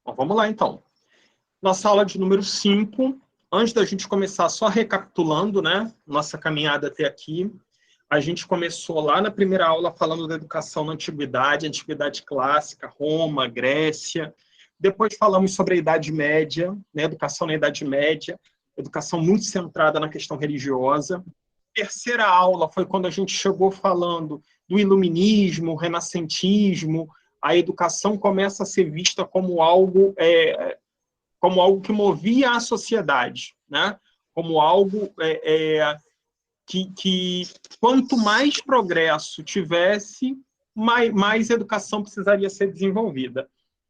Bom, vamos lá, então. Nossa aula de número 5. Antes da gente começar, só recapitulando, né, nossa caminhada até aqui, a gente começou lá na primeira aula falando da educação na antiguidade clássica, Roma, Grécia. Depois falamos sobre a Idade Média, né, educação na Idade Média, educação muito centrada na questão religiosa. Terceira aula foi quando a gente chegou falando do iluminismo, renascentismo. A educação começa a ser vista como algo que movia a sociedade, né? Como algo que quanto mais progresso tivesse, mais educação precisaria ser desenvolvida.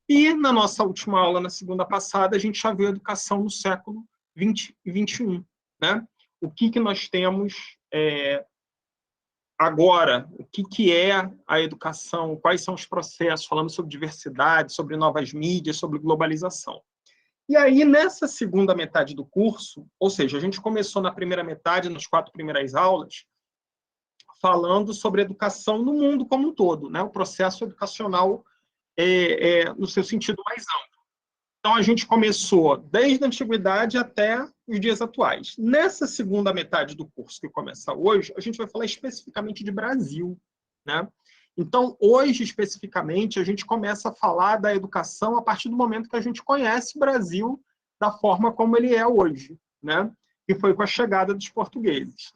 E na nossa última aula, na segunda passada, a gente já viu a educação no século XX e XXI, né? O que nós temos agora, o que é a educação, quais são os processos, falando sobre diversidade, sobre novas mídias, sobre globalização. E aí, nessa segunda metade do curso, ou seja, a gente começou na primeira metade, nas 4 primeiras aulas, falando sobre educação no mundo como um todo, né? O processo educacional no seu sentido mais amplo. Então, a gente começou desde a antiguidade até os dias atuais. Nessa segunda metade do curso, que começa hoje, a gente vai falar especificamente de Brasil, né? Então, hoje, especificamente, a gente começa a falar da educação a partir do momento que a gente conhece o Brasil da forma como ele é hoje, né? Que foi com a chegada dos portugueses.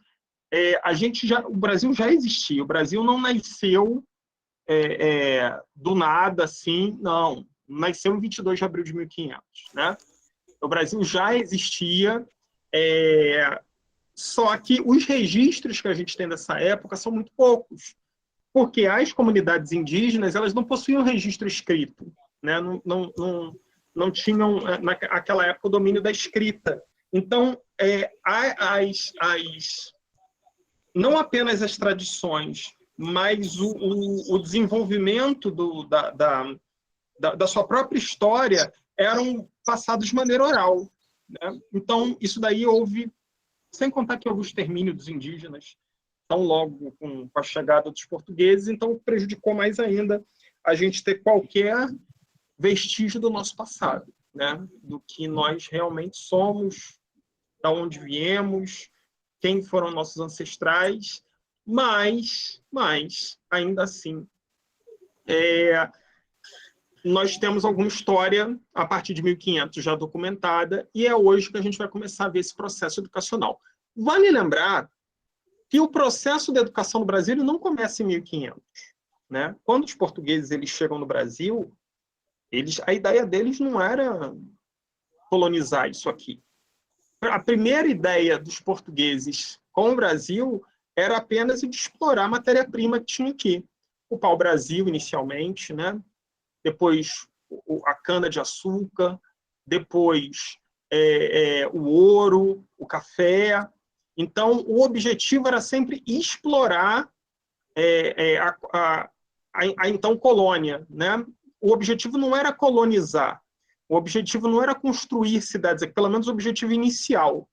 O Brasil já existia, o Brasil não nasceu do nada, assim, não. Nasceu em 22 de abril de 1500, né? O Brasil já existia, só que os registros que a gente tem dessa época são muito poucos, porque as comunidades indígenas elas não possuíam registro escrito, né? Não tinham, naquela época, o domínio da escrita. Então, não apenas as tradições, mas o desenvolvimento da sua própria história eram passados de maneira oral, né? Então, isso daí houve, sem contar que houve o extermínio dos indígenas, tão logo com a chegada dos portugueses, então prejudicou mais ainda a gente ter qualquer vestígio do nosso passado, né? Do que nós realmente somos, da onde viemos, quem foram nossos ancestrais, mas ainda assim, nós temos alguma história a partir de 1500 já documentada, e é hoje que a gente vai começar a ver esse processo educacional. Vale lembrar que o processo de educação no Brasil não começa em 1500, né? Quando os portugueses eles chegam no Brasil, a ideia deles não era colonizar isso aqui. A primeira ideia dos portugueses com o Brasil era apenas de explorar a matéria-prima que tinha aqui. O pau-brasil, inicialmente, né? Depois a cana-de-açúcar, depois o ouro, o café. Então, o objetivo era sempre explorar a então colônia, né? O objetivo não era colonizar, o objetivo não era construir cidades, pelo menos o objetivo inicial.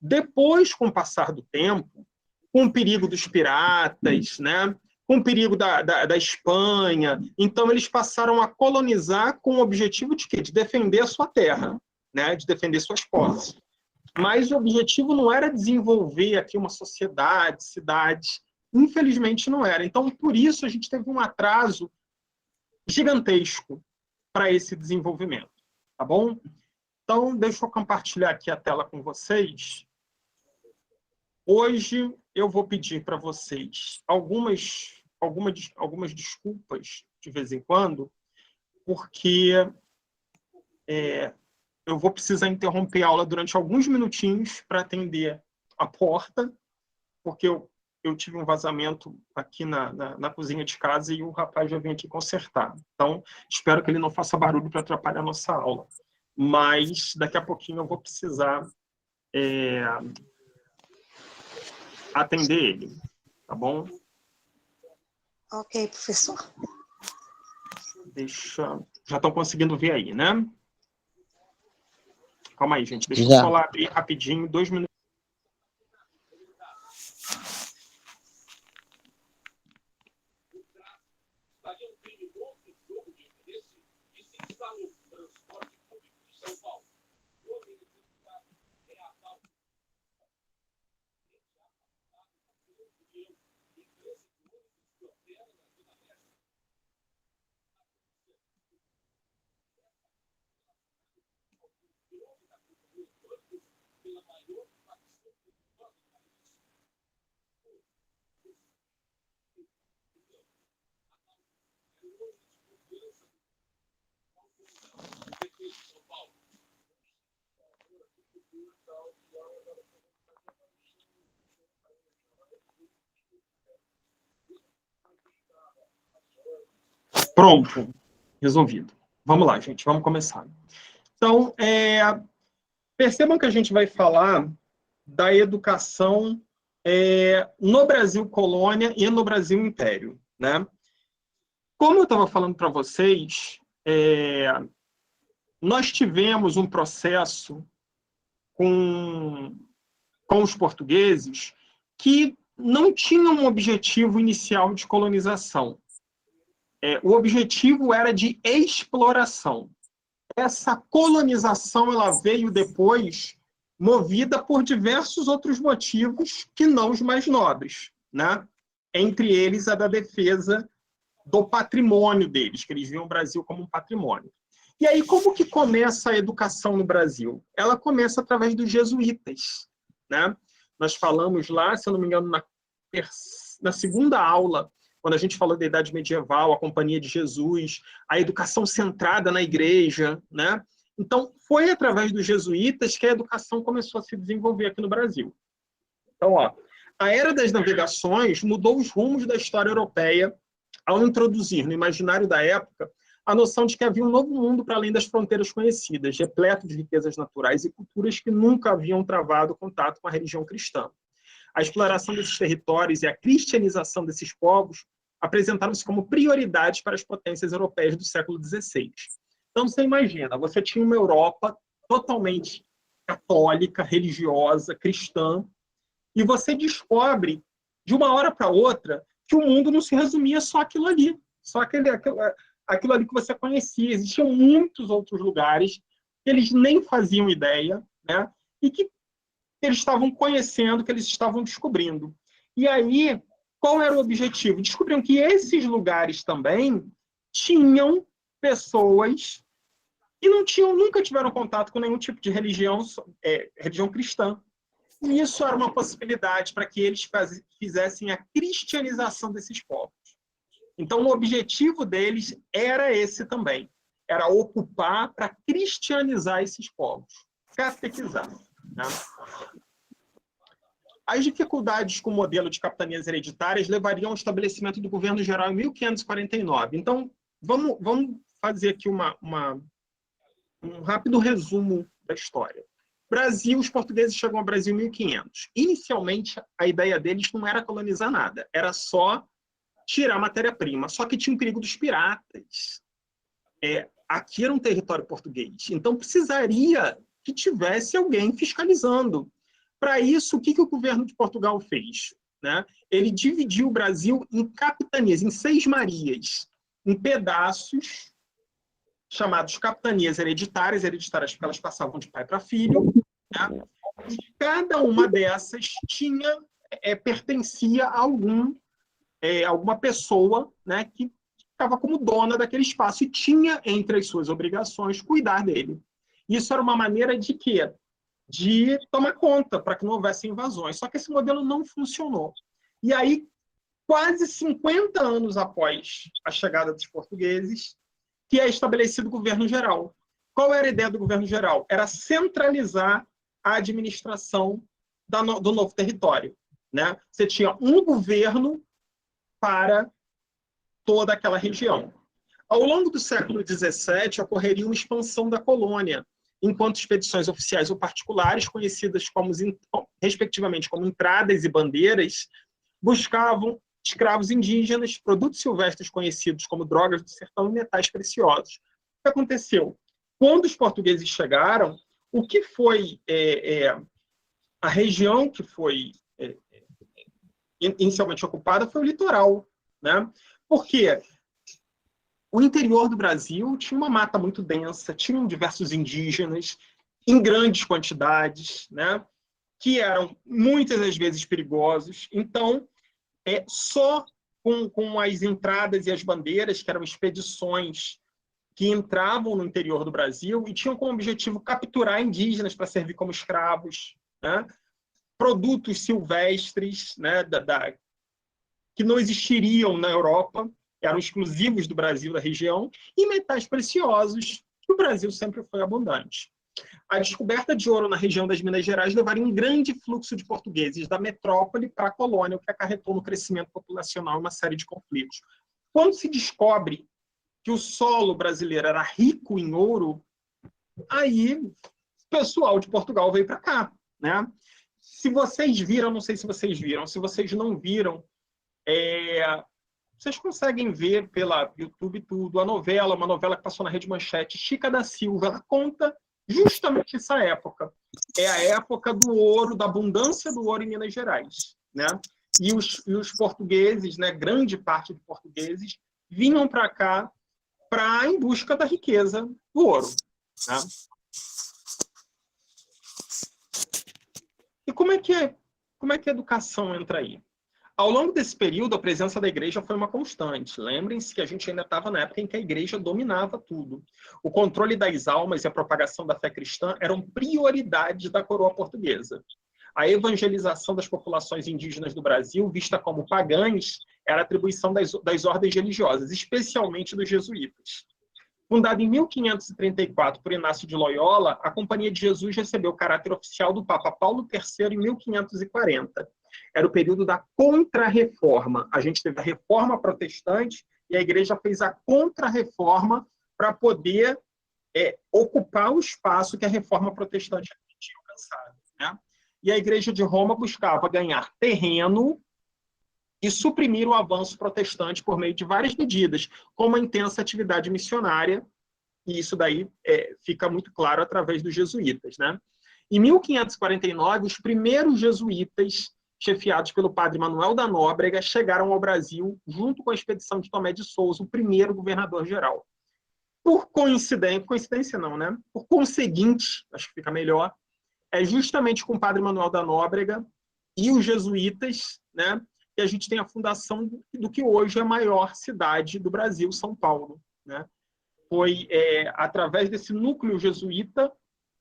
Depois, com o passar do tempo, com o perigo dos piratas, né? Com o perigo da Espanha, então eles passaram a colonizar com o objetivo de quê? De defender a sua terra, né? De defender suas posses. Mas o objetivo não era desenvolver aqui uma sociedade, cidades. Infelizmente não era. Então, por isso, a gente teve um atraso gigantesco para esse desenvolvimento. Tá bom? Então, deixa eu compartilhar aqui a tela com vocês. Hoje, eu vou pedir para vocês algumas desculpas, de vez em quando, porque eu vou precisar interromper a aula durante alguns minutinhos para atender a porta, porque eu tive um vazamento aqui na cozinha de casa e o rapaz já veio aqui consertar. Então, espero que ele não faça barulho para atrapalhar a nossa aula. Mas, daqui a pouquinho, eu vou precisar atender ele. Tá bom? Ok, professor. Já estão conseguindo ver aí, né? Calma aí, gente. Deixa eu Já. só lá abrir rapidinho, 2 minutos. Pronto, resolvido. Vamos lá, gente, vamos começar. Então, percebam que a gente vai falar da educação no Brasil colônia e no Brasil império, né? Como eu estava falando para vocês, nós tivemos um processo com os portugueses que não tinha um objetivo inicial de colonização. O objetivo era de exploração. Essa colonização ela veio depois movida por diversos outros motivos que não os mais nobres, né? Entre eles a da defesa do patrimônio deles, que eles viam o Brasil como um patrimônio. E aí, como que começa a educação no Brasil? Ela começa através dos jesuítas, né? Nós falamos lá, se eu não me engano, na segunda aula, quando a gente falou da Idade Medieval, a Companhia de Jesus, a educação centrada na igreja, né? Então, foi através dos jesuítas que a educação começou a se desenvolver aqui no Brasil. Então, a Era das Navegações mudou os rumos da história europeia ao introduzir no imaginário da época a noção de que havia um novo mundo para além das fronteiras conhecidas, repleto de riquezas naturais e culturas que nunca haviam travado contato com a religião cristã. A exploração desses territórios e a cristianização desses povos apresentaram-se como prioridades para as potências europeias do século XVI. Então, você imagina, você tinha uma Europa totalmente católica, religiosa, cristã, e você descobre, de uma hora para outra, que o mundo não se resumia só aquilo ali, só aquilo ali que você conhecia. Existiam muitos outros lugares que eles nem faziam ideia, né? E que eles estavam conhecendo, que eles estavam descobrindo. E aí, qual era o objetivo? Descobriram que esses lugares também tinham pessoas que nunca tiveram contato com nenhum tipo de religião cristã. E isso era uma possibilidade para que eles fizessem a cristianização desses povos. Então, o objetivo deles era esse também. Era ocupar para cristianizar esses povos. Catequizar. Né? As dificuldades com o modelo de capitanias hereditárias levariam ao estabelecimento do governo geral em 1549. Então, vamos fazer aqui um rápido resumo da história. Brasil, os portugueses chegam ao Brasil em 1500. Inicialmente, a ideia deles não era colonizar nada, era só tirar matéria-prima. Só que tinha o perigo dos piratas. Aqui era um território português, então precisaria que tivesse alguém fiscalizando. Para isso, o que o governo de Portugal fez? Né? Ele dividiu o Brasil em capitanias, em 6 marias, em pedaços chamados capitanias hereditárias porque elas passavam de pai para filho. Né? E cada uma dessas pertencia a alguma pessoa, né, que estava como dona daquele espaço e tinha entre as suas obrigações cuidar dele. Isso era uma maneira de quê? De tomar conta, para que não houvesse invasões. Só que esse modelo não funcionou. E aí, quase 50 anos após a chegada dos portugueses, que é estabelecido o governo geral. Qual era a ideia do governo geral? Era centralizar a administração do novo território. Né? Você tinha um governo para toda aquela região. Ao longo do século XVII, ocorreria uma expansão da colônia, enquanto expedições oficiais ou particulares, conhecidas respectivamente como entradas e bandeiras, buscavam escravos indígenas, produtos silvestres conhecidos como drogas do sertão e metais preciosos. O que aconteceu? Quando os portugueses chegaram, o que foi a região que foi inicialmente ocupada foi o litoral. Né? Porque o interior do Brasil tinha uma mata muito densa, tinham diversos indígenas em grandes quantidades, né? Que eram muitas das vezes perigosos. Então, só com as entradas e as bandeiras, que eram expedições que entravam no interior do Brasil e tinham como objetivo capturar indígenas para servir como escravos, né? Produtos silvestres, né? Que não existiriam na Europa, eram exclusivos do Brasil, da região, e metais preciosos, que o Brasil sempre foi abundante. A descoberta de ouro na região das Minas Gerais levaria um grande fluxo de portugueses da metrópole para a colônia, o que acarretou no crescimento populacional e uma série de conflitos. Quando se descobre que o solo brasileiro era rico em ouro, aí o pessoal de Portugal veio para cá, né? Se vocês viram, não sei se vocês viram, se vocês não viram, vocês conseguem ver pela YouTube tudo, uma novela que passou na Rede Manchete, Chica da Silva, ela conta justamente essa época. É a época do ouro, da abundância do ouro em Minas Gerais, né? E os portugueses, né, grande parte de portugueses, vinham para cá em busca da riqueza do ouro, né? E como é que a educação entra aí? Ao longo desse período, a presença da igreja foi uma constante. Lembrem-se que a gente ainda estava na época em que a igreja dominava tudo. O controle das almas e a propagação da fé cristã eram prioridades da coroa portuguesa. A evangelização das populações indígenas do Brasil, vista como pagãs, era atribuição das ordens religiosas, especialmente dos jesuítas. Fundada em 1534 por Inácio de Loyola, a Companhia de Jesus recebeu o caráter oficial do Papa Paulo III em 1540. Era o período da Contra-Reforma. A gente teve a Reforma Protestante e a Igreja fez a Contra-Reforma para poder ocupar o espaço que a Reforma Protestante tinha alcançado, né? E a Igreja de Roma buscava ganhar terreno e suprimir o avanço protestante por meio de várias medidas, como a intensa atividade missionária, e isso daí fica muito claro através dos jesuítas, né? Em 1549, os primeiros jesuítas, chefiados pelo padre Manuel da Nóbrega, chegaram ao Brasil junto com a expedição de Tomé de Souza, o primeiro governador-geral. Por coincidência não, né? Por conseguinte, acho que fica melhor, é justamente com o padre Manuel da Nóbrega e os jesuítas, né, que a gente tem a fundação do que hoje é a maior cidade do Brasil, São Paulo, né? Foi através desse núcleo jesuíta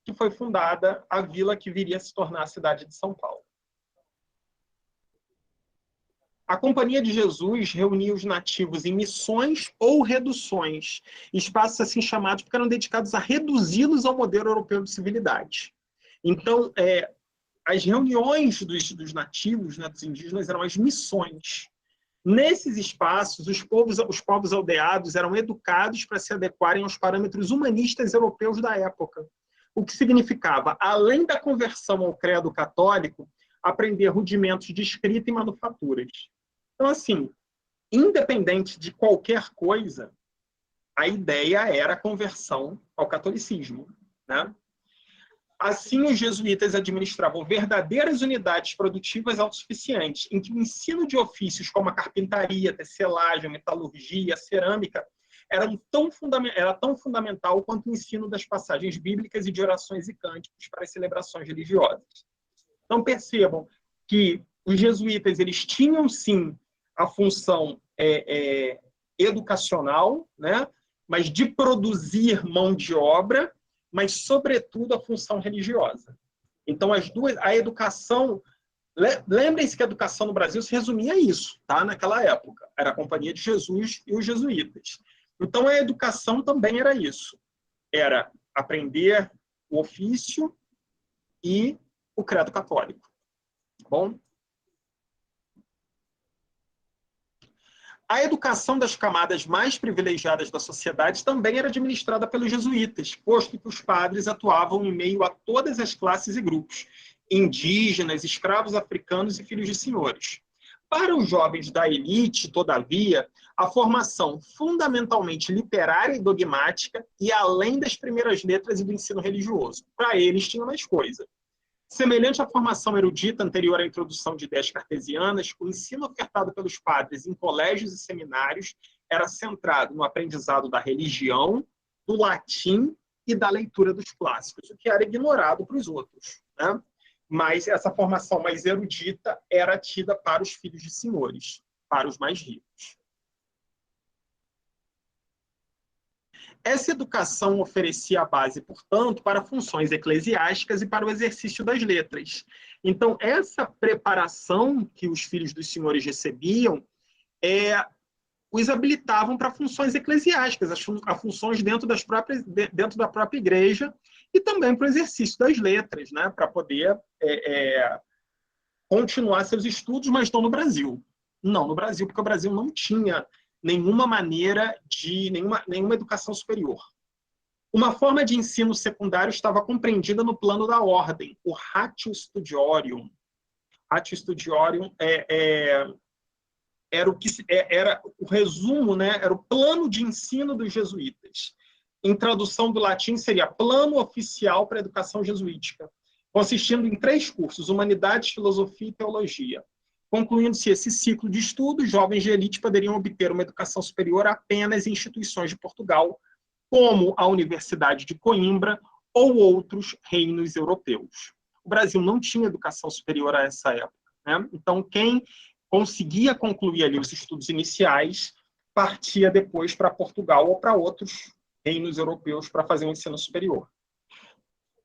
que foi fundada a vila que viria a se tornar a cidade de São Paulo. A Companhia de Jesus reunia os nativos em missões ou reduções, espaços assim chamados porque eram dedicados a reduzi-los ao modelo europeu de civilidade. Então, as reuniões dos nativos, né, dos indígenas, eram as missões. Nesses espaços, os povos aldeados eram educados para se adequarem aos parâmetros humanistas europeus da época, o que significava, além da conversão ao credo católico, aprender rudimentos de escrita e manufaturas. Então, assim, independente de qualquer coisa, a ideia era a conversão ao catolicismo, né? Assim, os jesuítas administravam verdadeiras unidades produtivas autossuficientes, em que o ensino de ofícios como a carpintaria, tecelagem, metalurgia, cerâmica, era tão fundamental quanto o ensino das passagens bíblicas e de orações e cânticos para as celebrações religiosas. Então, percebam que os jesuítas eles tinham, sim, a função educacional, né? Mas de produzir mão de obra, mas, sobretudo, a função religiosa. Então, a educação... Lembrem-se que a educação no Brasil se resumia a isso, tá? Naquela época. Era a Companhia de Jesus e os jesuítas. Então, a educação também era isso. Era aprender o ofício e o credo católico. Bom? A educação das camadas mais privilegiadas da sociedade também era administrada pelos jesuítas, posto que os padres atuavam em meio a todas as classes e grupos, indígenas, escravos africanos e filhos de senhores. Para os jovens da elite, todavia, a formação fundamentalmente literária e dogmática e além das primeiras letras e do ensino religioso. Para eles tinha mais coisa. Semelhante à formação erudita anterior à introdução de ideias cartesianas, o ensino ofertado pelos padres em colégios e seminários era centrado no aprendizado da religião, do latim e da leitura dos clássicos, o que era ignorado para os outros, né? Mas essa formação mais erudita era tida para os filhos de senhores, para os mais ricos. Essa educação oferecia a base, portanto, para funções eclesiásticas e para o exercício das letras. Então, essa preparação que os filhos dos senhores recebiam os habilitavam para funções eclesiásticas, a funções dentro da própria igreja e também para o exercício das letras, né, para poder continuar seus estudos, mas não no Brasil. Não no Brasil, porque o Brasil não tinha nenhuma maneira de nenhuma educação superior. Uma forma de ensino secundário estava compreendida no plano da ordem, o Ratio Studiorum. Ratio Studiorum era o resumo, né? Era o plano de ensino dos jesuítas. Em tradução do latim, seria Plano Oficial para a Educação Jesuítica, consistindo em 3 cursos, Humanidades, Filosofia e Teologia. Concluindo-se esse ciclo de estudos, jovens de elite poderiam obter uma educação superior apenas em instituições de Portugal, como a Universidade de Coimbra ou outros reinos europeus. O Brasil não tinha educação superior a essa época, né? Então, quem conseguia concluir ali os estudos iniciais partia depois para Portugal ou para outros reinos europeus para fazer um ensino superior.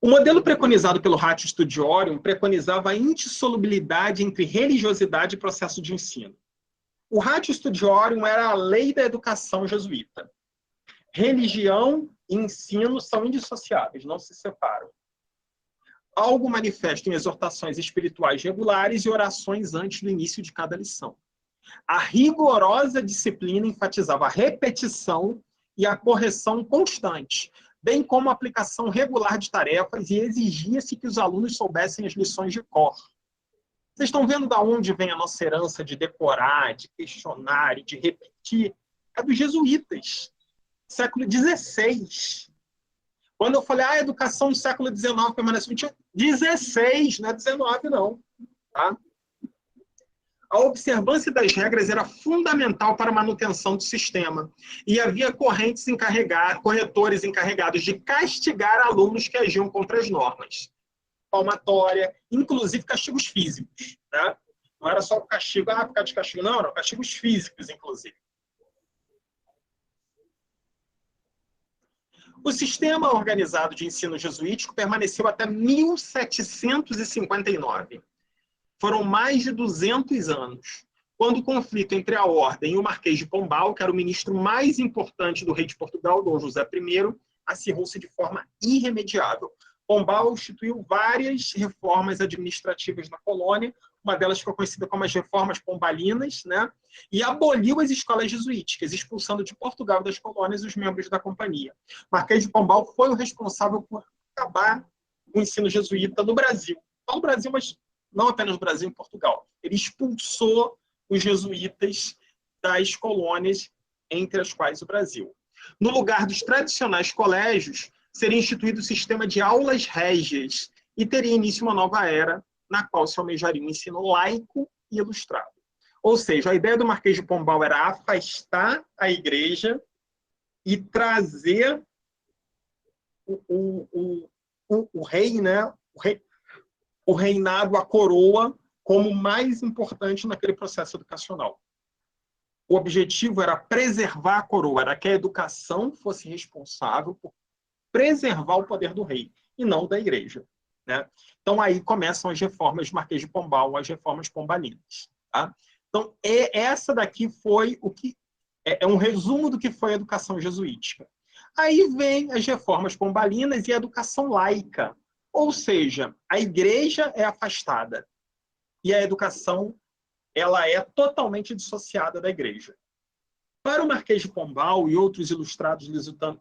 O modelo preconizado pelo Ratio Studiorum preconizava a indissolubilidade entre religiosidade e processo de ensino. O Ratio Studiorum era a lei da educação jesuíta. Religião e ensino são indissociáveis, não se separam. Algo manifesto em exortações espirituais regulares e orações antes do início de cada lição. A rigorosa disciplina enfatizava a repetição e a correção constante, bem como a aplicação regular de tarefas, e exigia-se que os alunos soubessem as lições de cor. Vocês estão vendo de onde vem a nossa herança de decorar, de questionar e de repetir? É dos jesuítas, século XVI. Quando eu falei, a educação no século XIX permanece 16, não é 19, não. Tá? A observância das regras era fundamental para a manutenção do sistema. E havia corretores encarregados de castigar alunos que agiam contra as normas. Palmatória, inclusive castigos físicos. Né? Não era só o castigo, ficar de castigo, não, eram castigos físicos, inclusive. O sistema organizado de ensino jesuítico permaneceu até 1759. Foram mais de 200 anos, quando o conflito entre a Ordem e o Marquês de Pombal, que era o ministro mais importante do rei de Portugal, Dom José I, acirrou-se de forma irremediável. Pombal instituiu várias reformas administrativas na colônia, uma delas ficou conhecida como as Reformas Pombalinas, né? E aboliu as escolas jesuíticas, expulsando de Portugal e das colônias os membros da companhia. Marquês de Pombal foi o responsável por acabar o ensino jesuíta no Brasil. Não no Brasil, mas não apenas no Brasil, em Portugal. Ele expulsou os jesuítas das colônias, entre as quais o Brasil. No lugar dos tradicionais colégios, seria instituído o sistema de aulas régias e teria início uma nova era, na qual se almejaria um ensino laico e ilustrado. Ou seja, a ideia do Marquês de Pombal era afastar a igreja e trazer o rei, né? O reinado, a coroa, como mais importante naquele processo educacional. O objetivo era preservar a coroa, era que a educação fosse responsável por preservar o poder do rei, e não da igreja. Né? Então, aí começam as reformas de Marquês de Pombal, as reformas pombalinas. Tá? Então, essa daqui foi o que é um resumo do que foi a educação jesuítica. Aí vem as reformas pombalinas e a educação laica. Ou seja, a igreja é afastada e a educação ela é totalmente dissociada da igreja. Para o Marquês de Pombal e outros ilustrados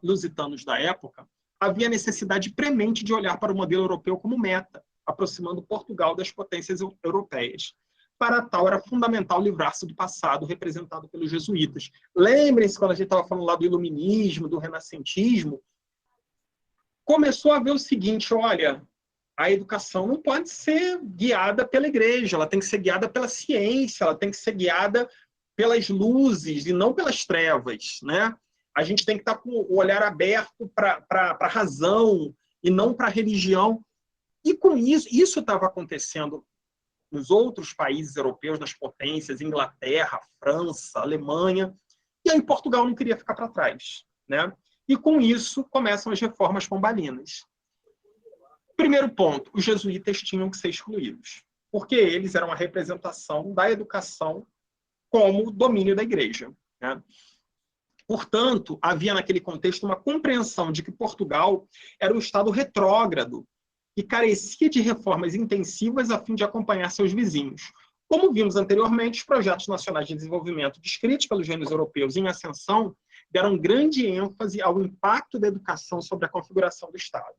lusitanos da época, havia necessidade premente de olhar para o modelo europeu como meta, aproximando Portugal das potências europeias. Para tal, era fundamental livrar-se do passado representado pelos jesuítas. Lembrem-se, quando a gente estava falando lá do iluminismo, do renascentismo, começou a ver o seguinte, olha, a educação não pode ser guiada pela igreja, ela tem que ser guiada pela ciência, ela tem que ser guiada pelas luzes e não pelas trevas, né? A gente tem que estar com o olhar aberto para a razão e não para a religião. E com isso estava acontecendo nos outros países europeus, nas potências, Inglaterra, França, Alemanha, e aí Portugal não queria ficar para trás, né? E com isso começam as reformas pombalinas. Primeiro ponto, os jesuítas tinham que ser excluídos, porque eles eram a representação da educação como domínio da igreja, né? Portanto, havia naquele contexto uma compreensão de que Portugal era um estado retrógrado e carecia de reformas intensivas a fim de acompanhar seus vizinhos. Como vimos anteriormente, os projetos nacionais de desenvolvimento descritos pelos gênios europeus em ascensão deram grande ênfase ao impacto da educação sobre a configuração do Estado.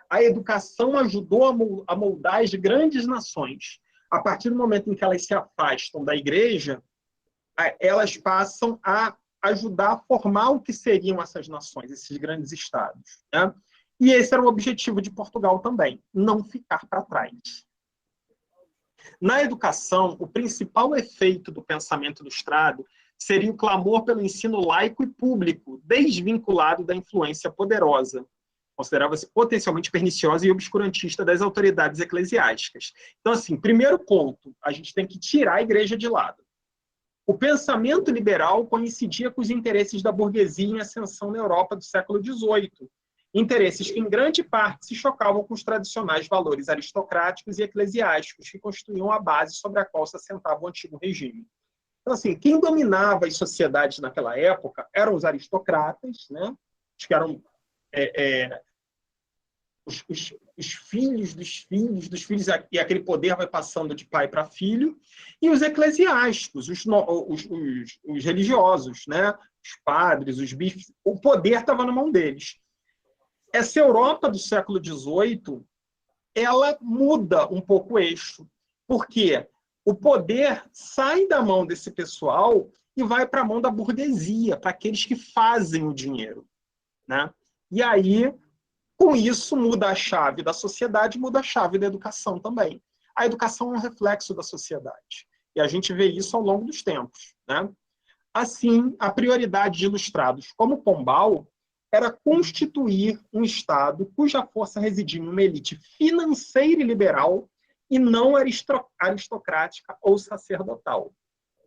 A educação ajudou a moldar as grandes nações. A partir do momento em que elas se afastam da igreja, elas passam a ajudar a formar o que seriam essas nações, esses grandes estados, né? E esse era o objetivo de Portugal também, não ficar para trás. Na educação, o principal efeito do pensamento do Estado seria o clamor pelo ensino laico e público, desvinculado da influência poderosa. Considerava-se potencialmente perniciosa e obscurantista das autoridades eclesiásticas. Então, assim, primeiro ponto, a gente tem que tirar a igreja de lado. O pensamento liberal coincidia com os interesses da burguesia em ascensão na Europa do século XVIII, interesses que, em grande parte, se chocavam com os tradicionais valores aristocráticos e eclesiásticos, que constituíam a base sobre a qual se assentava o antigo regime. Então, assim, quem dominava as sociedades naquela época eram os aristocratas, né? Que eram os filhos dos filhos dos filhos, e aquele poder vai passando de pai para filho, e os eclesiásticos, os religiosos, né? Os padres, os bispos, o poder estava na mão deles. Essa Europa do século XVIII, ela muda um pouco o eixo, porque o poder sai da mão desse pessoal e vai para a mão da burguesia, para aqueles que fazem o dinheiro, né? E aí, com isso, muda a chave da sociedade, muda a chave da educação também. A educação é um reflexo da sociedade. E a gente vê isso ao longo dos tempos, né? Assim, a prioridade de ilustrados como Pombal era constituir um Estado cuja força residia em uma elite financeira e liberal e não aristocrática ou sacerdotal.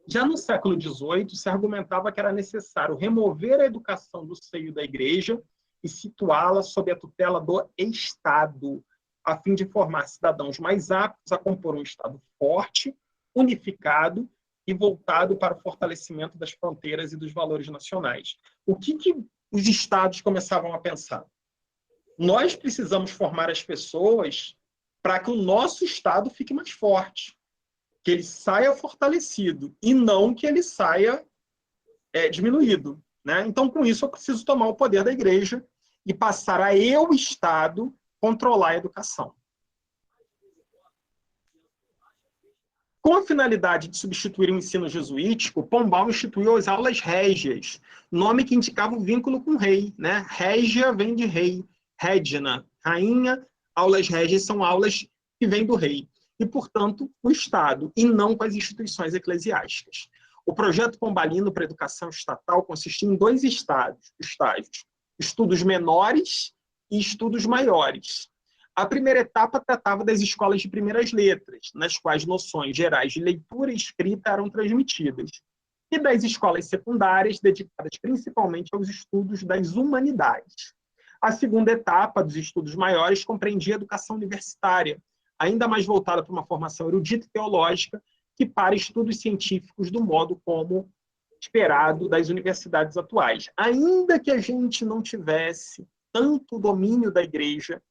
Já no século XVIII, se argumentava que era necessário remover a educação do seio da igreja e situá-la sob a tutela do Estado, a fim de formar cidadãos mais aptos a compor um Estado forte, unificado e voltado para o fortalecimento das fronteiras e dos valores nacionais. O que os estados começavam a pensar? Nós precisamos formar as pessoas para que o nosso Estado fique mais forte, que ele saia fortalecido, e não que ele saia diminuído, né? Então, com isso, eu preciso tomar o poder da igreja e passar a eu, Estado, controlar a educação. Com a finalidade de substituir o ensino jesuítico, Pombal instituiu as aulas régias, nome que indicava o vínculo com o rei, né? Régia vem de rei, Regina, rainha, aulas régias são aulas que vêm do rei, e, portanto, o Estado, e não com as instituições eclesiásticas. O projeto pombalino para a educação estatal consistia em dois estágios, estudos menores e estudos maiores. A primeira etapa tratava das escolas de primeiras letras, nas quais noções gerais de leitura e escrita eram transmitidas, e das escolas secundárias, dedicadas principalmente aos estudos das humanidades. A segunda etapa dos estudos maiores compreendia a educação universitária, ainda mais voltada para uma formação erudita e teológica, que para estudos científicos do modo como esperado das universidades atuais. Ainda que a gente não tivesse tanto domínio da igreja,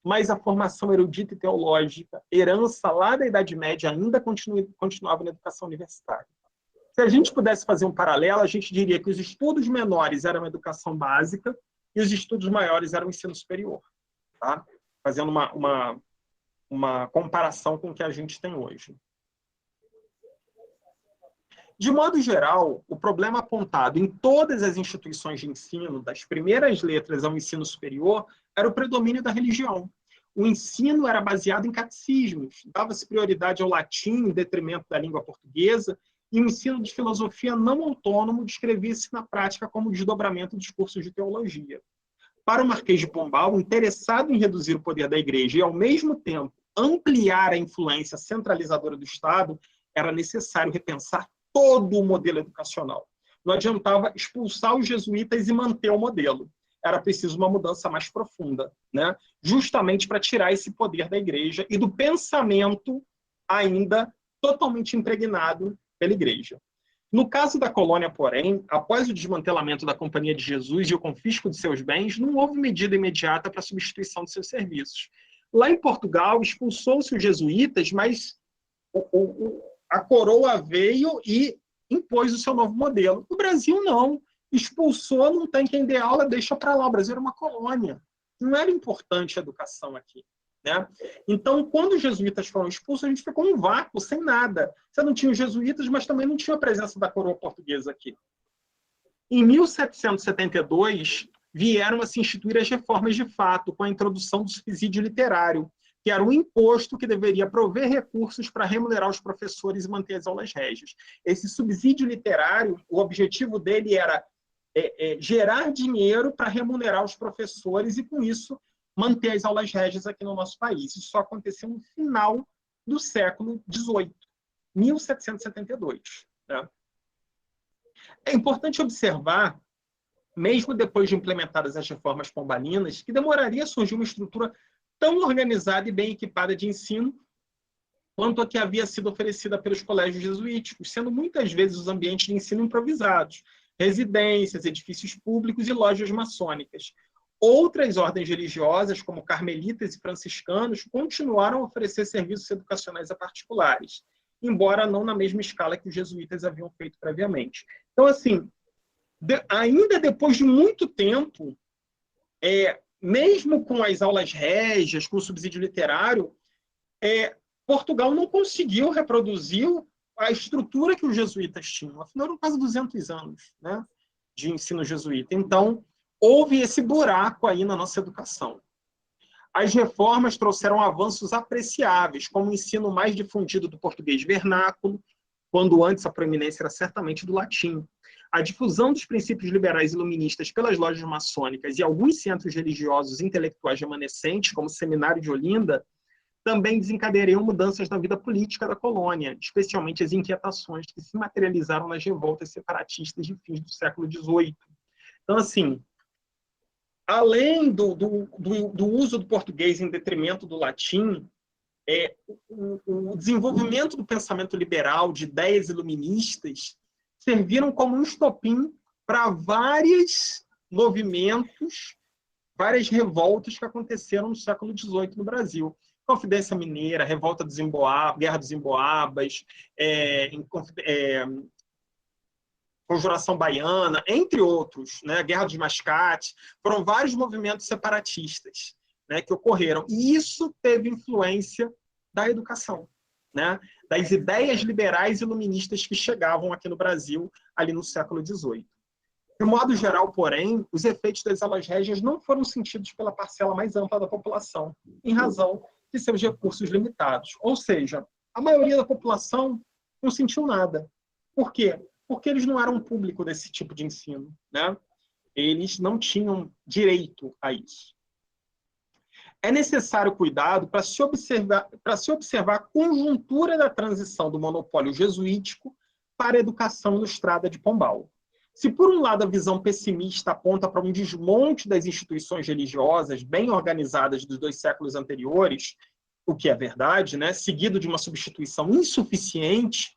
mas a formação erudita e teológica, herança lá da Idade Média, ainda continuava na educação universitária. Se a gente pudesse fazer um paralelo, a gente diria que os estudos menores eram a educação básica e os estudos maiores eram o ensino superior, tá? Fazendo uma comparação com o que a gente tem hoje. De modo geral, o problema apontado em todas as instituições de ensino, das primeiras letras ao ensino superior, era o predomínio da religião. O ensino era baseado em catecismos, dava-se prioridade ao latim em detrimento da língua portuguesa, e o ensino de filosofia não autônomo descrevia-se na prática como desdobramento dos cursos de teologia. Para o Marquês de Pombal, interessado em reduzir o poder da igreja e, ao mesmo tempo, ampliar a influência centralizadora do Estado, era necessário repensar todo o modelo educacional. Não adiantava expulsar os jesuítas e manter o modelo. Era preciso uma mudança mais profunda, né? Justamente para tirar esse poder da igreja e do pensamento ainda totalmente impregnado pela igreja. No caso da colônia, porém, após o desmantelamento da Companhia de Jesus e o confisco de seus bens, não houve medida imediata para a substituição de seus serviços. Lá em Portugal, expulsou-se os jesuítas, mas a coroa veio e impôs o seu novo modelo. O Brasil não. Expulsou, não tem quem dê aula, deixa para lá. O Brasil era uma colônia. Não era importante a educação aqui. Né? Então, quando os jesuítas foram expulsos, a gente ficou um vácuo, sem nada. Você não tinha os jesuítas, mas também não tinha a presença da coroa portuguesa aqui. Em 1772, vieram a se instituir as reformas de fato, com a introdução do subsídio literário, que era um imposto que deveria prover recursos para remunerar os professores e manter as aulas régias. Esse subsídio literário, o objetivo dele era gerar dinheiro para remunerar os professores e, com isso, manter as aulas régias aqui no nosso país. Isso só aconteceu no final do século XVIII, 1772. Né? É importante observar, mesmo depois de implementadas as reformas pombalinas, que demoraria a surgir uma estrutura tão organizada e bem equipada de ensino quanto a que havia sido oferecida pelos colégios jesuíticos, sendo muitas vezes os ambientes de ensino improvisados, residências, edifícios públicos e lojas maçônicas. Outras ordens religiosas, como carmelitas e franciscanos, continuaram a oferecer serviços educacionais a particulares, embora não na mesma escala que os jesuítas haviam feito previamente. Então, assim, ainda depois de muito tempo, mesmo com as aulas régias, com o subsídio literário, Portugal não conseguiu reproduzir a estrutura que os jesuítas tinham. Afinal, eram quase 200 anos, né, de ensino jesuíta. Então, houve esse buraco aí na nossa educação. As reformas trouxeram avanços apreciáveis, como o ensino mais difundido do português vernáculo, quando antes a proeminência era certamente do latim. A difusão dos princípios liberais iluministas pelas lojas maçônicas e alguns centros religiosos intelectuais remanescentes, como o Seminário de Olinda, também desencadeariam mudanças na vida política da colônia, especialmente as inquietações que se materializaram nas revoltas separatistas de fins do século XVIII. Então, assim, além do uso do português em detrimento do latim, o desenvolvimento do pensamento liberal, de ideias iluministas, serviram como um estopim para vários movimentos, várias revoltas que aconteceram no século XVIII no Brasil. Confidência Mineira, Revolta dos Emboabas, Guerra dos Emboabas, Conjuração Baiana, entre outros, né? Guerra dos Mascates, foram vários movimentos separatistas, né, que ocorreram. E isso teve influência da educação, né, das ideias liberais e iluministas que chegavam aqui no Brasil, ali no século XVIII. De modo geral, porém, os efeitos das aulas régias não foram sentidos pela parcela mais ampla da população, em razão de seus recursos limitados. Ou seja, a maioria da população não sentiu nada. Por quê? Porque eles não eram público desse tipo de ensino, né? Eles não tinham direito a isso. É necessário cuidado para se observar a conjuntura da transição do monopólio jesuítico para a educação ilustrada de Pombal. Se, por um lado, a visão pessimista aponta para um desmonte das instituições religiosas bem organizadas dos 2 séculos anteriores, o que é verdade, né, seguido de uma substituição insuficiente,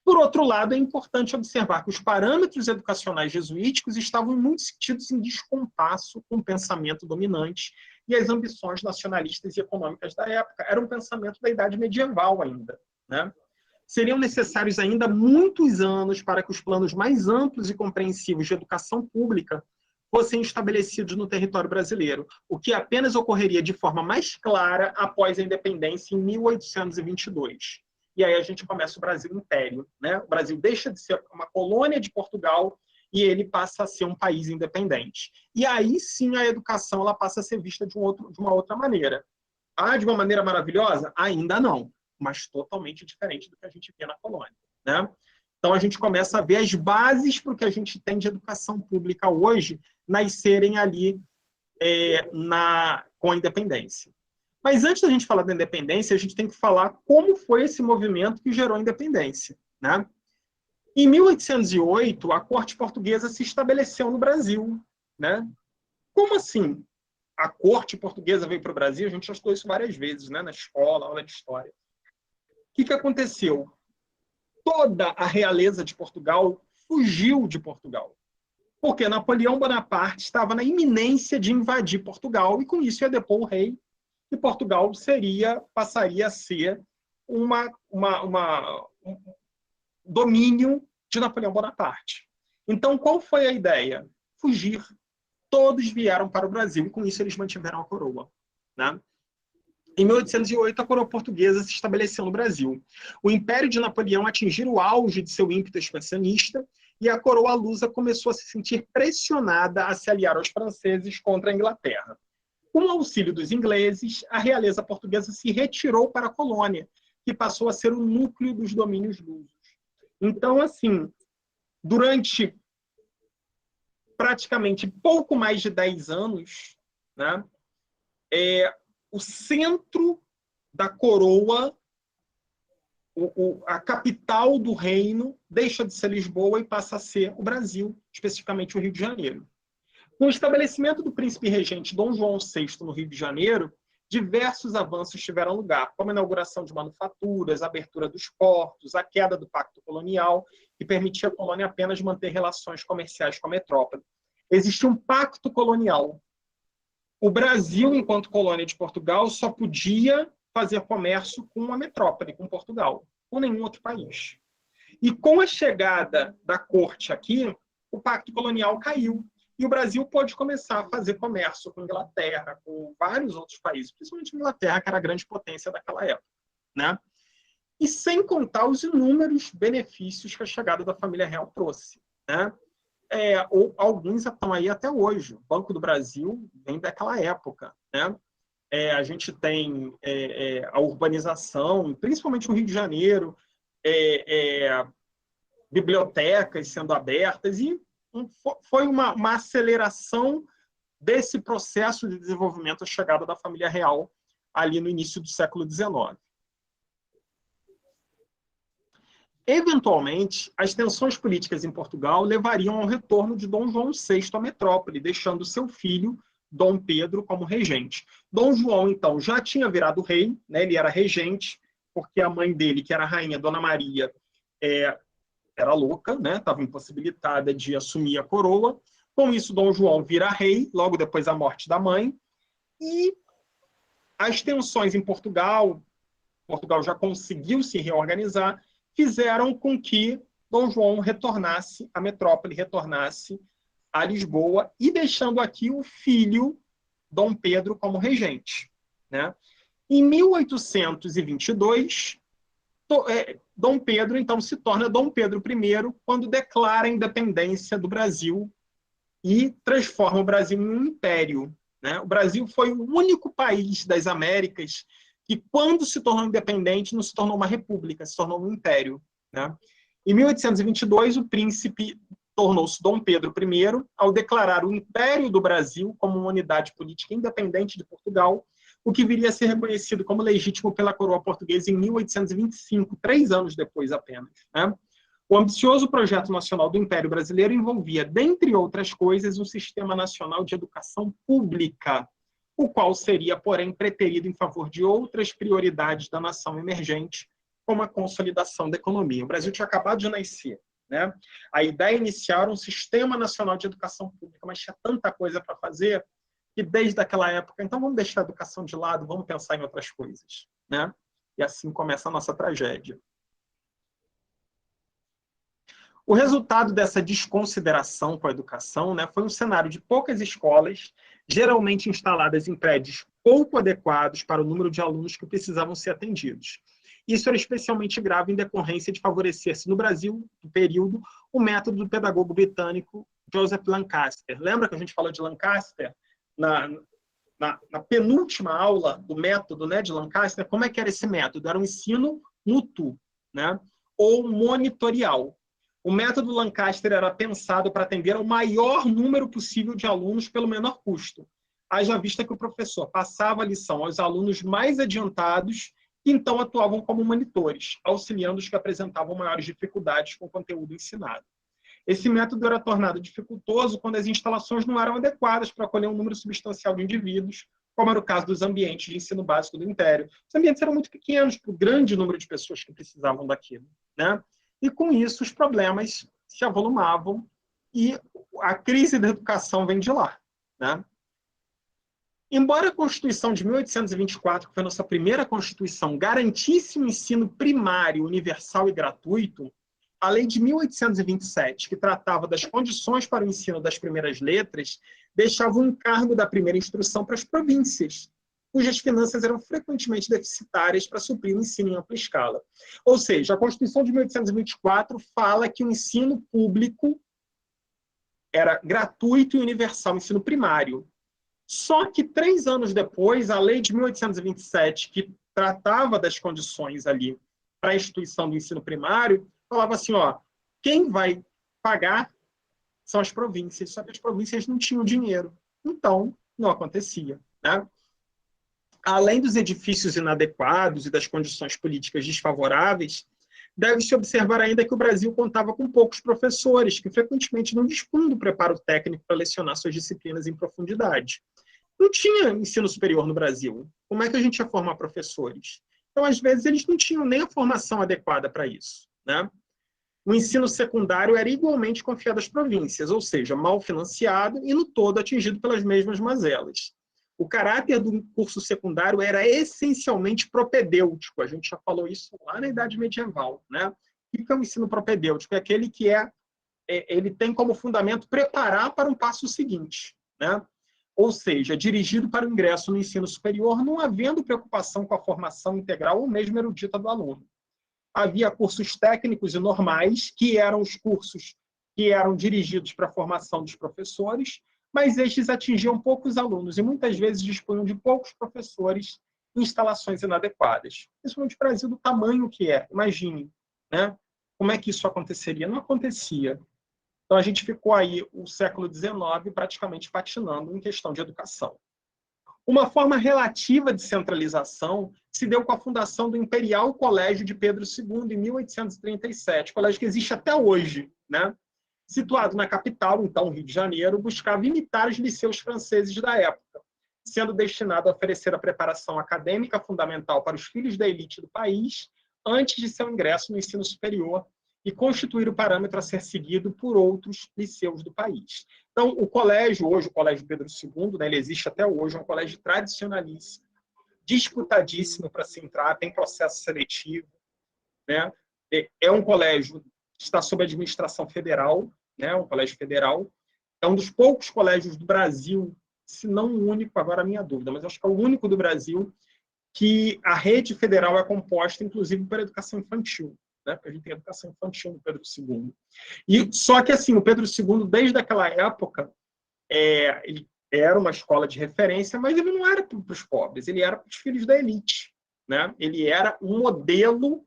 por outro lado, é importante observar que os parâmetros educacionais jesuíticos estavam, em muitos sentidos, em descompasso com o pensamento dominante e as ambições nacionalistas e econômicas da época. Era um pensamento da idade medieval ainda, né? Seriam necessários ainda muitos anos para que os planos mais amplos e compreensivos de educação pública fossem estabelecidos no território brasileiro, o que apenas ocorreria de forma mais clara após a independência em 1822. E aí a gente começa o Brasil Império, né? O Brasil deixa de ser uma colônia de Portugal e ele passa a ser um país independente. E aí sim a educação ela passa a ser vista de uma outra maneira. De uma maneira maravilhosa? Ainda não, mas totalmente diferente do que a gente vê na colônia, né? Então a gente começa a ver as bases para o que a gente tem de educação pública hoje nascerem ali com a independência. Mas antes da gente falar da independência, a gente tem que falar como foi esse movimento que gerou a independência, né? Em 1808, a corte portuguesa se estabeleceu no Brasil, né? Como assim? A corte portuguesa veio para o Brasil? A gente já estudou isso várias vezes, né? Na escola, aula de história. O que aconteceu? Toda a realeza de Portugal fugiu de Portugal. Porque Napoleão Bonaparte estava na iminência de invadir Portugal e, com isso, ia depor o rei. E Portugal passaria a ser domínio de Napoleão Bonaparte. Então, qual foi a ideia? Fugir. Todos vieram para o Brasil, e com isso eles mantiveram a coroa, né? Em 1808, a coroa portuguesa se estabeleceu no Brasil. O Império de Napoleão atingiu o auge de seu ímpeto expansionista, e a coroa lusa começou a se sentir pressionada a se aliar aos franceses contra a Inglaterra. Com o auxílio dos ingleses, a realeza portuguesa se retirou para a colônia, que passou a ser o núcleo dos domínios lusos. Então, assim, durante praticamente pouco mais de 10 anos, né, o centro da coroa, a capital do reino, deixa de ser Lisboa e passa a ser o Brasil, especificamente o Rio de Janeiro. Com o estabelecimento do príncipe regente Dom João VI no Rio de Janeiro, diversos avanços tiveram lugar, como a inauguração de manufaturas, a abertura dos portos, a queda do pacto colonial, que permitia à colônia apenas manter relações comerciais com a metrópole. Existia um pacto colonial. O Brasil, enquanto colônia de Portugal, só podia fazer comércio com a metrópole, com Portugal, com nenhum outro país. E com a chegada da corte aqui, o pacto colonial caiu. E o Brasil pôde começar a fazer comércio com a Inglaterra, com vários outros países, principalmente a Inglaterra, que era a grande potência daquela época, né? E sem contar os inúmeros benefícios que a chegada da família real trouxe, né? Ou alguns estão aí até hoje. O Banco do Brasil vem daquela época, né? A gente tem a urbanização, principalmente no Rio de Janeiro, bibliotecas sendo abertas, e foi uma aceleração desse processo de desenvolvimento, a chegada da família real ali no início do século XIX. Eventualmente, as tensões políticas em Portugal levariam ao retorno de Dom João VI à metrópole, deixando seu filho, Dom Pedro, como regente. Dom João, então, já tinha virado rei, né? Ele era regente, porque a mãe dele, que era a rainha Dona Maria, era louca, né? Estava impossibilitada de assumir a coroa. Com isso, Dom João vira rei, logo depois da morte da mãe, e as tensões em Portugal já conseguiu se reorganizar, fizeram com que Dom João retornasse à metrópole, retornasse a Lisboa, e deixando aqui o filho, Dom Pedro, como regente, né? Em 1822, Dom Pedro, então, se torna Dom Pedro I, quando declara a independência do Brasil e transforma o Brasil em um império, né? O Brasil foi o único país das Américas que, quando se tornou independente, não se tornou uma república, se tornou um império, né? Em 1822, o príncipe tornou-se Dom Pedro I, ao declarar o Império do Brasil como uma unidade política independente de Portugal, o que viria a ser reconhecido como legítimo pela coroa portuguesa em 1825, 3 anos depois apenas, né? O ambicioso projeto nacional do Império Brasileiro envolvia, dentre outras coisas, um sistema nacional de educação pública, o qual seria, porém, preterido em favor de outras prioridades da nação emergente, como a consolidação da economia. O Brasil tinha acabado de nascer, né? A ideia inicial era um sistema nacional de educação pública, mas tinha tanta coisa para fazer que, desde aquela época, então vamos deixar a educação de lado, vamos pensar em outras coisas, né? E assim começa a nossa tragédia. O resultado dessa desconsideração com a educação, né, foi um cenário de poucas escolas, geralmente instaladas em prédios pouco adequados para o número de alunos que precisavam ser atendidos. Isso era especialmente grave em decorrência de favorecer-se no Brasil, no período, o método do pedagogo britânico Joseph Lancaster. Lembra que a gente falou de Lancaster na penúltima aula do método, né, de Lancaster? Como é que era esse método? Era um ensino mútuo, né, ou monitorial. O método Lancaster era pensado para atender ao maior número possível de alunos pelo menor custo. Haja vista que o professor passava a lição aos alunos mais adiantados, que então atuavam como monitores, auxiliando os que apresentavam maiores dificuldades com o conteúdo ensinado. Esse método era tornado dificultoso quando as instalações não eram adequadas para acolher um número substancial de indivíduos, como era o caso dos ambientes de ensino básico do Império. Os ambientes eram muito pequenos para o grande número de pessoas que precisavam daquilo, né? E, com isso, os problemas se avolumavam, e a crise da educação vem de lá, né? Embora a Constituição de 1824, que foi a nossa primeira Constituição, garantisse um ensino primário, universal e gratuito, a Lei de 1827, que tratava das condições para o ensino das primeiras letras, deixava o encargo da primeira instrução para as províncias, cujas finanças eram frequentemente deficitárias para suprir o ensino em ampla escala. Ou seja, a Constituição de 1824 fala que o ensino público era gratuito e universal, ensino primário. Só que 3 anos depois, a Lei de 1827, que tratava das condições ali para a instituição do ensino primário, falava assim, ó, quem vai pagar são as províncias, só que as províncias não tinham dinheiro. Então, não acontecia, né? Além dos edifícios inadequados e das condições políticas desfavoráveis, deve-se observar ainda que o Brasil contava com poucos professores, que frequentemente não dispunham do preparo técnico para lecionar suas disciplinas em profundidade. Não tinha ensino superior no Brasil. Como é que a gente ia formar professores? Então, às vezes, eles não tinham nem a formação adequada para isso, né? O ensino secundário era igualmente confiado às províncias, ou seja, mal financiado e, no todo, atingido pelas mesmas mazelas. O caráter do curso secundário era essencialmente propedêutico. A gente já falou isso lá na Idade Medieval, né? O que é o ensino propedêutico? É aquele que ele tem como fundamento preparar para um passo seguinte, né? Ou seja, dirigido para o ingresso no ensino superior, não havendo preocupação com a formação integral ou mesmo erudita do aluno. Havia cursos técnicos e normais, que eram os cursos que eram dirigidos para a formação dos professores, mas estes atingiam poucos alunos e muitas vezes dispunham de poucos professores em instalações inadequadas. Principalmente no Brasil, do tamanho que é. Imagine, né? Como é que isso aconteceria? Não acontecia. Então, a gente ficou aí o século XIX praticamente patinando em questão de educação. Uma forma relativa de centralização se deu com a fundação do Imperial Colégio de Pedro II, em 1837, colégio que existe até hoje, né? Situado na capital, então, Rio de Janeiro, buscava imitar os liceus franceses da época, sendo destinado a oferecer a preparação acadêmica fundamental para os filhos da elite do país, antes de seu ingresso no ensino superior, e constituir o parâmetro a ser seguido por outros liceus do país. Então, o colégio, hoje, o Colégio Pedro II, né, ele existe até hoje, é um colégio tradicionalíssimo, disputadíssimo para se entrar, tem processo seletivo, né? É um colégio que está sob administração federal, né, um colégio federal, é um dos poucos colégios do Brasil, se não o único, agora a minha dúvida, mas acho que é o único do Brasil que a rede federal é composta, inclusive, por educação infantil, né? Porque a gente tem educação infantil no Pedro II. E, só que, assim, o Pedro II, desde aquela época, ele era uma escola de referência, mas ele não era para os pobres, ele era para os filhos da elite, né? Ele era um modelo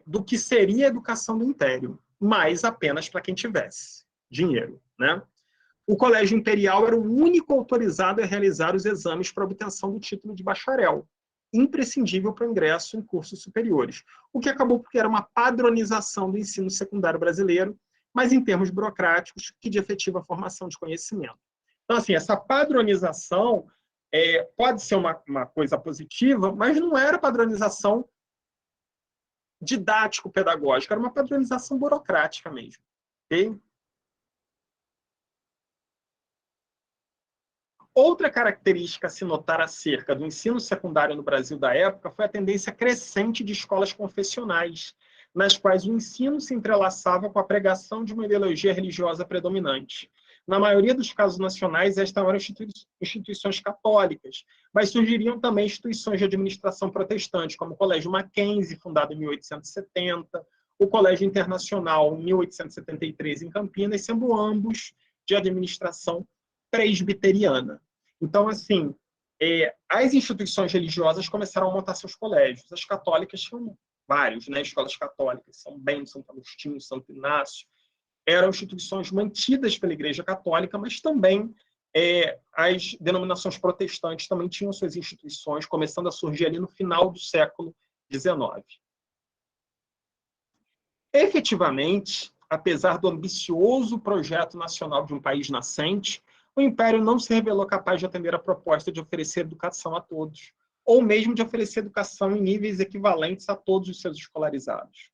do que seria a educação do Império, mas apenas para quem tivesse dinheiro, né? O Colégio Imperial era o único autorizado a realizar os exames para obtenção do título de bacharel, imprescindível para o ingresso em cursos superiores, o que acabou porque era uma padronização do ensino secundário brasileiro, mas em termos burocráticos, que de efetiva formação de conhecimento. Então, assim, essa padronização pode ser uma coisa positiva, mas não era padronização didático-pedagógica, era uma padronização burocrática mesmo. Okay? Outra característica a se notar acerca do ensino secundário no Brasil da época foi a tendência crescente de escolas confessionais, nas quais o ensino se entrelaçava com a pregação de uma ideologia religiosa predominante. Na maioria dos casos nacionais, estas eram instituições católicas, mas surgiriam também instituições de administração protestante, como o Colégio Mackenzie, fundado em 1870, o Colégio Internacional, em 1873, em Campinas, sendo ambos de administração presbiteriana. Então, assim, as instituições religiosas começaram a montar seus colégios. As católicas tinham vários, né? Escolas católicas, São Bento, Santo Agostinho, Santo Inácio, eram instituições mantidas pela Igreja Católica, mas também as denominações protestantes também tinham suas instituições, começando a surgir ali no final do século XIX. Efetivamente, apesar do ambicioso projeto nacional de um país nascente, o Império não se revelou capaz de atender a proposta de oferecer educação a todos, ou mesmo de oferecer educação em níveis equivalentes a todos os seus escolarizados.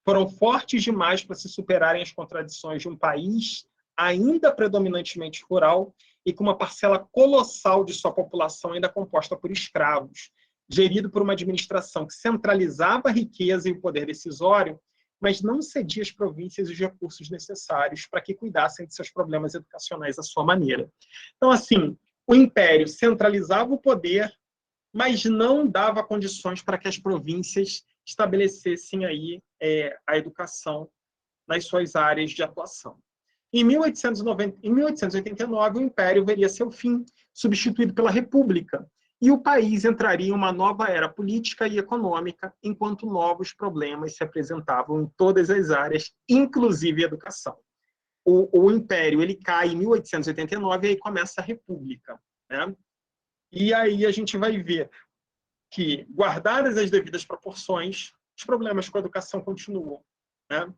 Foram fortes demais para se superarem as contradições de um país ainda predominantemente rural e com uma parcela colossal de sua população ainda composta por escravos, gerido por uma administração que centralizava a riqueza e o poder decisório, mas não cedia às províncias os recursos necessários para que cuidassem de seus problemas educacionais à sua maneira. Então, assim, o império centralizava o poder, mas não dava condições para que as províncias estabelecessem aí a educação nas suas áreas de atuação. Em 1889, o Império veria seu fim, substituído pela República, e o país entraria em uma nova era política e econômica, enquanto novos problemas se apresentavam em todas as áreas, inclusive a educação. O Império ele cai em 1889 e aí começa a República, né? E aí a gente vai ver que, guardadas as devidas proporções, os problemas com a educação continuam, né?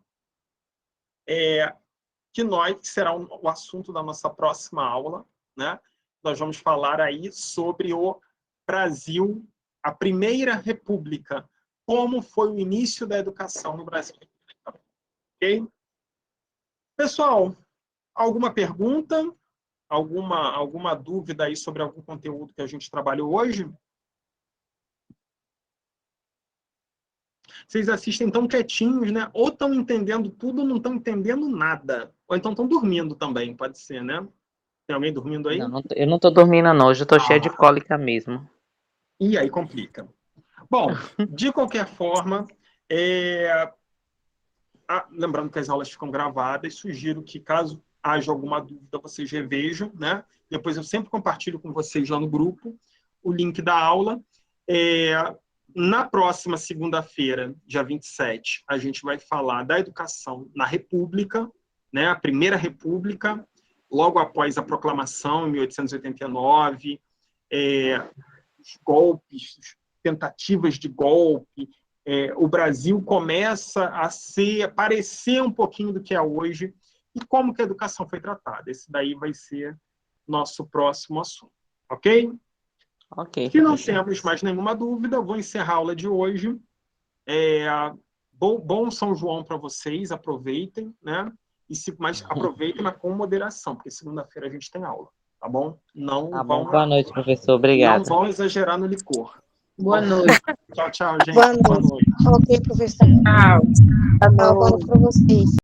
Que será o assunto da nossa próxima aula, né? Nós vamos falar aí sobre o Brasil, a Primeira República, como foi o início da educação no Brasil. Ok? Pessoal, alguma pergunta? Alguma dúvida aí sobre algum conteúdo que a gente trabalhou hoje? Vocês assistem tão quietinhos, né? Ou estão entendendo tudo ou não estão entendendo nada. Ou então estão dormindo também, pode ser, né? Tem alguém dormindo aí? Não, eu não tô dormindo, não. Hoje eu tô cheia de cólica mesmo. E aí complica. Bom, de qualquer forma, lembrando que as aulas ficam gravadas, sugiro que, caso haja alguma dúvida, vocês revejam, né? Depois eu sempre compartilho com vocês lá no grupo o link da aula. Na próxima segunda-feira, dia 27, a gente vai falar da educação na República, né? A Primeira República, logo após a proclamação, em 1889, os golpes, tentativas de golpe, o Brasil começa a parecer um pouquinho do que é hoje, e como que a educação foi tratada. Esse daí vai ser nosso próximo assunto, ok? Ok. Se não temos mais nenhuma dúvida, eu vou encerrar a aula de hoje. Bom São João para vocês, aproveitem, né? Mas aproveitem, mas com moderação, porque segunda-feira a gente tem aula, tá bom? Boa noite, professor. Obrigado. Não vão exagerar no licor. Boa noite. Tchau, gente. Boa noite. Ok, professor. Tchau. Boa noite para vocês.